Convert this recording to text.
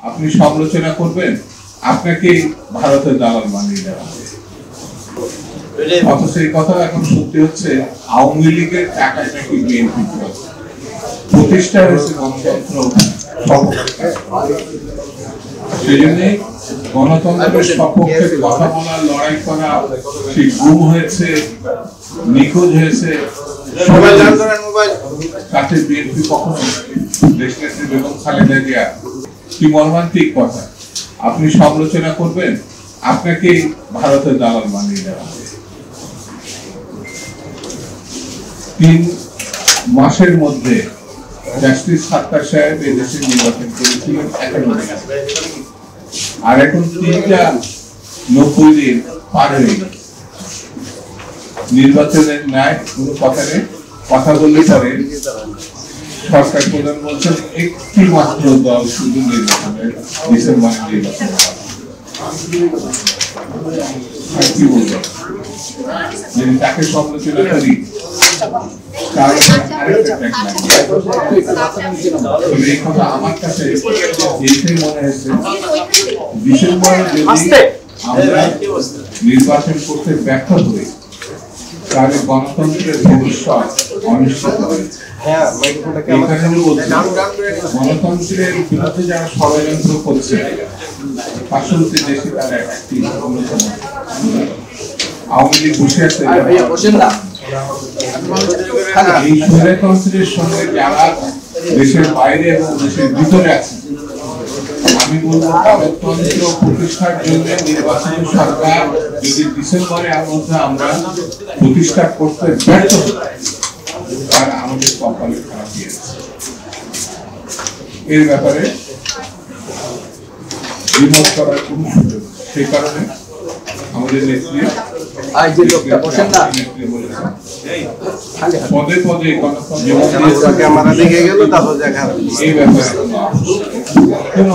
আপনি সমালোচনা করবেন, আপনাকে ভারতের দালাল বানিয়ে দেওয়া হবে। অথচ এই কথা এখন সত্যি হচ্ছে, আওয়ামী লীগের টাকায় নাকি বিএনপি প্রতিষ্ঠা হয়েছে গণতন্ত্র। সেই জন্য গণতন্ত্রের সপক্ষে কথা বলা, লড়াই করা, সেই গুম হয়েছে, নিখোঁজ হয়েছে, তাতে বিএনপি কখনো দেশনেত্রী বেগম খালেদা জিয়া কি মর্মান্তিক কথা। আপনি সমালোচনা করবেন, আপনাকে ভারতের দালাল বানিয়ে দেওয়া হবে। 3 মাসের মধ্যে জাস্টিস সাত্তার সাহেব এই দেশে নির্বাচন করেছিলেন 91 আর এখন 90 দিন পার হয়ে গেছে। নির্বাচনের ন্যায় কোনো কথা নেই। কথা বললে পরে সরকার প্রধান বলছেন একটি মাত্র দল শুধু নির্বাচনের ডিসেম্বরে নির্বাচন কি বলবো, যদি তাকে সমালোচনা করি এই কথা আমার কাছে মনে হয়েছে ডিসেম্বরে যদি আমরা নির্বাচন করতে ব্যর্থ হই তাহলে গণতন্ত্রের ভবিষ্যৎ অনিশ্চিত হয়েছে। গণতন্ত্রের বিরুদ্ধে যারা ষড়যন্ত্র করছে পার্শ্ববর্তী দেশে তারা একটি আওয়ামী লীগ বসে আছে। এই স্বৈরতন্ত্রের সঙ্গে যারা দেশের বাইরে এবং দেশের ভিতরে আছে, আমি বলবো গণতন্ত্র প্রতিষ্ঠার জন্য নির্বাচিত সরকার যদি ডিসেম্বরের মধ্যে আমরা প্রতিষ্ঠা করতে ব্যর্থ তাহলে আমাদের কপালে খারাপ দিয়েছে। এর ব্যাপারে বিমত করার কোন সুযোগ, সেই কারণে আমাদের নেত্রী পদে পদে এই ব্যাপারে কোনো